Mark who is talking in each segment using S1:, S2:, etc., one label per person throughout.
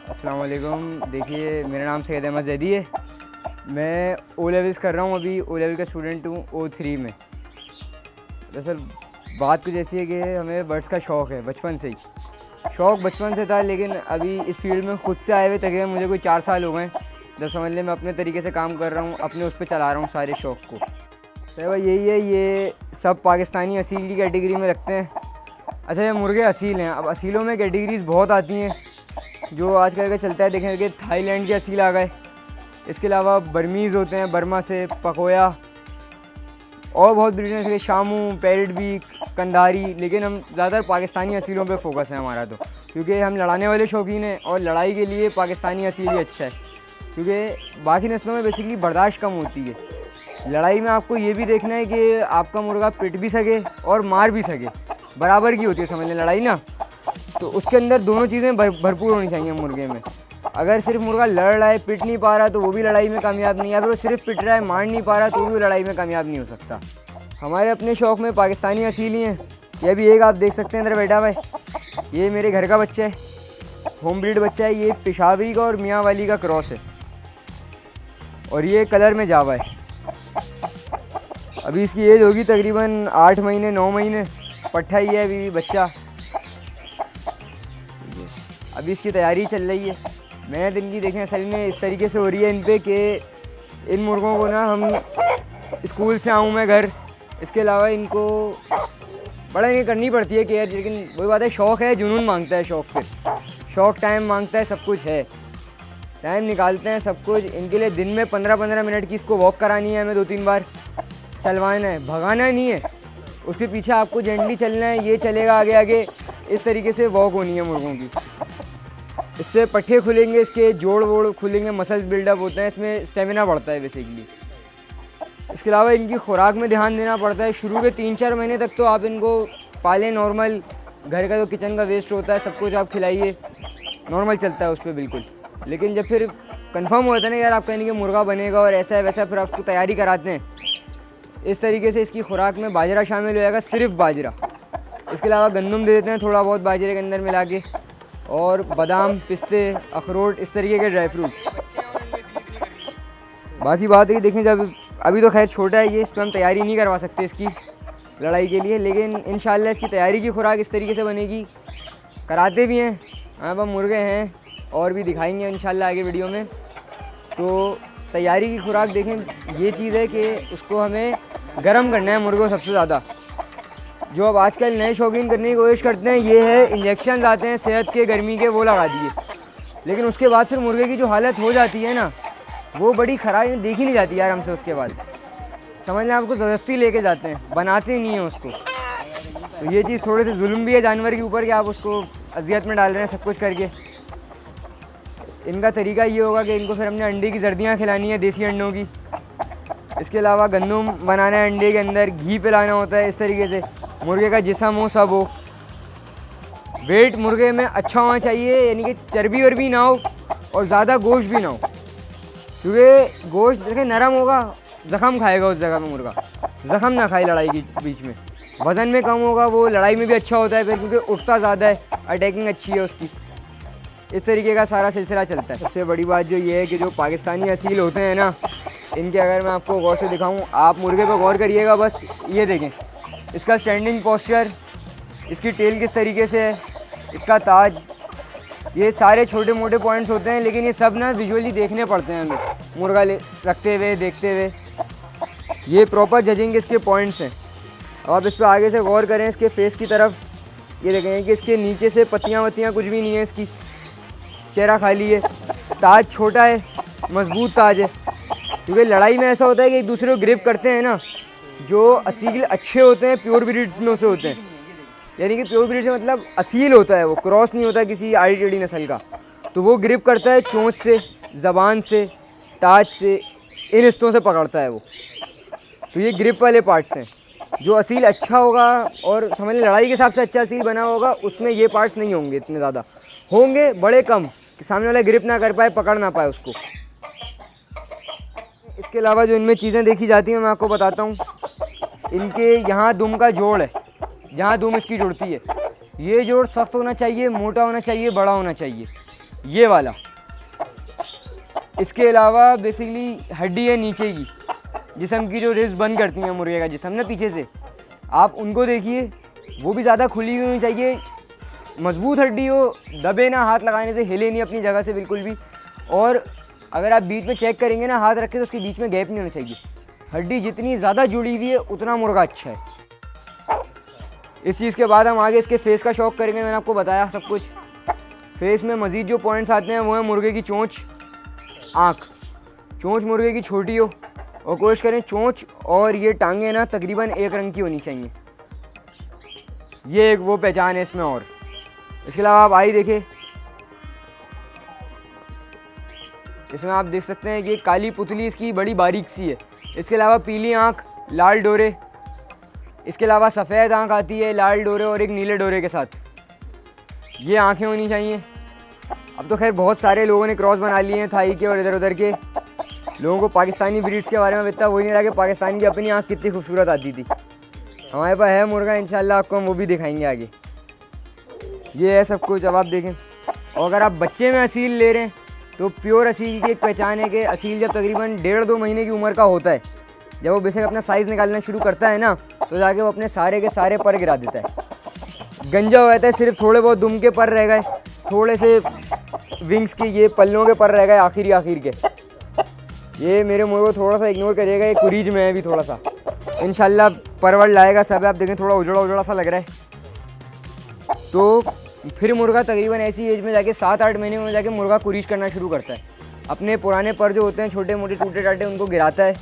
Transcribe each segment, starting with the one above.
S1: अस्सलाम वालेकुम। देखिए, मेरा नाम सैयद अहमद ज़ैदी है। मैं ओ लेवल्स कर रहा हूँ, अभी ओ लेवल का स्टूडेंट हूँ O3 में। दरअसल बात कुछ ऐसी है कि हमें बर्ड्स का शौक़ है बचपन से ही। शौक़ बचपन से था, लेकिन अभी इस फील्ड में ख़ुद से आए हुए तकरीबन मुझे कोई 4 साल हो गए। जब समझ लें मैं अपने तरीके से काम कर रहा हूँ, अपने उस पर चला रहा हूँ सारे शौक़ को। सर भाई यही है, ये सब पाकिस्तानी असील की कैटेगरी में रखते हैं। अच्छा, ये मुर्गे असील हैं। अब असीलों में कैटेगरीज़ बहुत आती हैं जो आजकल का चलता है। देखें कि थाईलैंड के असील आ गए, इसके अलावा बर्मीज़ होते हैं बर्मा से, पकोया, और बहुत ब्रीड जैसे शामू, पैरट बीक, कंधारी। लेकिन हम ज़्यादातर पाकिस्तानी असीलों पे फोकस है हमारा, तो क्योंकि हम लड़ाने वाले शौकीन हैं और लड़ाई के लिए पाकिस्तानी असील ही अच्छा है, क्योंकि बाकी नस्लों में बेसिकली बर्दाश्त कम होती है। लड़ाई में आपको ये भी देखना है कि आपका मुर्गा पिट भी सके और मार भी सके, बराबर की होती है समझ लें लड़ाई ना। तो उसके अंदर दोनों चीज़ें भरपूर होनी चाहिए मुर्गे में। अगर सिर्फ मुर्गा लड़ रहा है, पिट नहीं पा रहा, तो वो भी लड़ाई में कामयाब नहीं है। अगर वो सिर्फ पिट रहा है, मार नहीं पा रहा, तो वो भी लड़ाई में कामयाब नहीं हो सकता। हमारे अपने शौक़ में पाकिस्तानी असील ही हैं। यह भी एक आप देख सकते हैं अंदर बैठा हुआ है, ये मेरे घर का बच्चा है, होम ब्रीड बच्चा है। ये पेशावरी का और मियाँ वाली का क्रॉस है, और ये कलर में जावा है। अभी इसकी एज होगी तकरीबन 8 महीने 9 महीने, पट्ठा ही है अभी बच्चा। अभी इसकी तैयारी चल रही है। मेहनत इनकी देखें असल में इस तरीके से हो रही है इन पे कि इन मुर्गों को ना हम स्कूल से आऊँ मैं घर, इसके अलावा इनको बड़ा नहीं करनी पड़ती है केयर। लेकिन वही बात है, शौक़ है, जुनून मांगता है शौक़ पे। शौक़ टाइम मांगता है, सब कुछ है, टाइम निकालते हैं सब कुछ इनके लिए। दिन में 15-15 मिनट की इसको वॉक करानी है हमें, 2-3 बार चलवाना है, भगाना नहीं है। उसके पीछे आपको जेंटली चलना है, ये चलेगा आगे आगे, इस तरीके से वॉक होनी है मुर्गों की। इससे पट्ठे खुलेंगे, इसके जोड़ वोड़ खुलेंगे, मसल्स बिल्डअप होते हैं, इसमें स्टेमिना बढ़ता है बेसिकली। इसके अलावा इनकी खुराक में ध्यान देना पड़ता है। शुरू के 3-4 महीने तक तो आप इनको पालें नॉर्मल, घर का जो किचन का वेस्ट होता है सब कुछ आप खिलाइए, नॉर्मल चलता है उस पर बिल्कुल। लेकिन जब फिर कंफर्म होता है ना यार आपका इनके मुर्गा बनेगा और ऐसा है वैसा, फिर आप उसको तैयारी कराते हैं। इस तरीके से इसकी खुराक में बाजरा शामिल हो जाएगा, सिर्फ बाजरा। इसके अलावा गंदम दे देते हैं थोड़ा बहुत बाजरे के अंदर मिला के, और बादाम, पिस्ते, अखरोट, इस तरीके के ड्राई फ्रूट्स। बाकी बात है देखें, जब अभी तो खैर छोटा है ये, इस पर हम तैयारी नहीं करवा सकते इसकी लड़ाई के लिए, लेकिन इंशाल्लाह इसकी तैयारी की खुराक इस तरीके से बनेगी। कराते भी हैं, हाँ अब मुर्गे हैं और भी दिखाएंगे इंशाल्लाह आगे वीडियो में। तो तैयारी की खुराक देखें, ये चीज़ है कि उसको हमें गर्म करना है मुर्गों सबसे ज़्यादा। जो अब आजकल नए शौकीन करने की कोशिश करते हैं, ये है इंजेक्शन आते हैं सेहत के, गर्मी के, वो लगा दिए। लेकिन उसके बाद फिर मुर्गे की जो हालत हो जाती है ना, वो बड़ी ख़राब देखी नहीं जाती यार हमसे। उसके बाद समझ लें आपको ज़बरदस्ती लेके जाते हैं, बनाते नहीं हैं उसको। तो ये चीज़ थोड़े से जुल्म भी है जानवर के ऊपर कि आप उसको अजियत में डाल रहे हैं सब कुछ करके। इनका तरीका ये होगा कि इनको फिर हमने अंडे की जर्दियाँ खिलानी है, देसी अंडों की। इसके अलावा गंदम बनाना है अंडे के अंदर, घी पिलाना होता है। इस तरीके से मुर्गे का जिस्म हो, सब हो। वेट मुर्गे में अच्छा होना चाहिए, यानी कि चर्बी वर्बी ना हो और ज़्यादा गोश्त भी ना हो, क्योंकि गोश्त देखें नरम होगा, ज़ख़म खाएगा उस जगह में मुर्गा, ज़ख़म ना खाए लड़ाई के बीच में। वज़न में कम होगा, वो लड़ाई में भी अच्छा होता है फिर, क्योंकि उठता ज़्यादा है, अटैकिंग अच्छी है उसकी। इस तरीके का सारा सिलसिला चलता है। सबसे बड़ी बात जो ये है कि जो पाकिस्तानी असील होते हैं ना, इनके अगर मैं आपको गौर से दिखाऊं, आप मुर्गे पर गौर करिएगा बस। ये देखें इसका स्टैंडिंग पोस्चर, इसकी टेल किस तरीके से है, इसका ताज, ये सारे छोटे मोटे पॉइंट्स होते हैं, लेकिन ये सब ना विजुअली देखने पड़ते हैं हमें मुर्गा रखते हुए, देखते हुए। ये प्रॉपर जजिंग के इसके पॉइंट्स हैं। अब आप इस पर आगे से गौर करें इसके फेस की तरफ, ये देखें कि इसके नीचे से पत्तियाँ वत्तियाँ कुछ भी नहीं है, इसकी चेहरा खाली है। ताज छोटा है, मजबूत ताज है, क्योंकि लड़ाई में ऐसा होता है कि एक दूसरे को ग्रिप करते हैं ना, जो असील अच्छे होते हैं प्योर ब्रीड्स में से होते हैं, यानी कि प्योर ब्रीड से मतलब असील होता है, वो क्रॉस नहीं होता किसी आड़ी टेढ़ी नस्ल का, तो वो ग्रिप करता है चोंच से, ज़बान से, ताज से, इन हिस्सों से पकड़ता है वो। तो ये ग्रिप वाले पार्ट्स हैं। जो असील अच्छा होगा और समझ लें लड़ाई के हिसाब से अच्छा असील बना होगा, उसमें ये पार्ट्स नहीं होंगे, इतने ज़्यादा होंगे, बड़े कम, कि सामने वाला ग्रिप ना कर पाए, पकड़ ना पाए उसको। इसके अलावा जो इनमें चीज़ें देखी जाती हैं मैं आपको बताता हूँ। इनके यहाँ दुम का जोड़ है, जहाँ दुम इसकी जुड़ती है, ये जोड़ सख्त होना चाहिए, मोटा होना चाहिए, बड़ा होना चाहिए, ये वाला। इसके अलावा बेसिकली हड्डी है नीचे की, जिस्म की जो रिब्स बंद करती हैं मुर्गे का जिस्म ना पीछे से, आप उनको देखिए, वो भी ज़्यादा खुली हुई होनी चाहिए, मजबूत हड्डी हो, दबे ना, हाथ लगाने से हिले नहीं अपनी जगह से बिल्कुल भी। और अगर आप बीच में चेक करेंगे ना हाथ रखे तो उसके बीच में गैप नहीं होना चाहिए। हड्डी जितनी ज़्यादा जुड़ी हुई है उतना मुर्गा अच्छा है। इस चीज़ के बाद हम आगे इसके फेस का शौक करेंगे। मैंने आपको बताया सब कुछ। फेस में मज़ीद जो पॉइंट्स आते हैं वो है मुर्गे की चोंच, आँख। चोंच मुर्गे की छोटी हो और कोशिश करें चोंच और ये टांगें ना तकरीबन एक रंग की होनी चाहिए। ये एक वो पहचान है इसमें। और इसके अलावा आप आई देखें, इसमें आप देख सकते हैं कि काली पुतली इसकी बड़ी बारीक सी है। इसके अलावा पीली आँख, लाल डोरे, इसके अलावा सफ़ेद आँख आती है लाल डोरे और एक नीले डोरे के साथ, ये आँखें होनी चाहिए। अब तो खैर बहुत सारे लोगों ने क्रॉस बना लिए हैं थाई के और इधर उधर के। लोगों को पाकिस्तानी ब्रीड्स के बारे में इतना वही नहीं रहा कि पाकिस्तान की अपनी आँख कितनी खूबसूरत आती थी। हमारे पास है मुर्गा, इंशाल्लाह आपको हम वो भी दिखाएंगे आगे। ये है सब कुछ। अब आप देखें, और अगर आप बच्चे में असील ले रहे हैं तो प्योर असील की एक पहचान है कि असील जब तकरीबन 1.5-2 महीने की उम्र का होता है, जब वो बेशक अपना साइज़ निकालना शुरू करता है ना, तो जाके वो अपने सारे के सारे पर गिरा देता है। गंजा हो जाता है, सिर्फ थोड़े बहुत दुम के पर रह गए, थोड़े से विंग्स के ये पल्लों के पर रह गए आखिर के। ये मेरे मुर्गे को थोड़ा सा इग्नोर करिएगा, ये कुरीज में है अभी थोड़ा सा, इंशाल्लाह परवल लाएगा सब। आप देखें थोड़ा उजड़ा सा लग रहा है। तो फिर मुर्गा तकरीबन ऐसी एज में जाके 7-8 महीने में जाके मुर्गा कुरीज करना शुरू करता है। अपने पुराने पर जो होते हैं छोटे मोटे टूटे टाटे उनको गिराता है,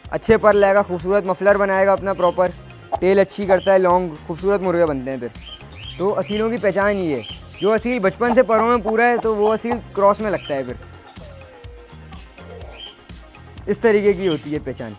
S1: अच्छे पर लाएगा, खूबसूरत मफलर बनाएगा अपना प्रॉपर, टेल अच्छी करता है, लॉन्ग खूबसूरत मुर्गे बनते हैं फिर। तो असीलों की पहचान ये है। जो असील बचपन से परों में पूरा है तो वो असील क्रॉस में लगता है फिर। इस तरीके की होती है पहचान।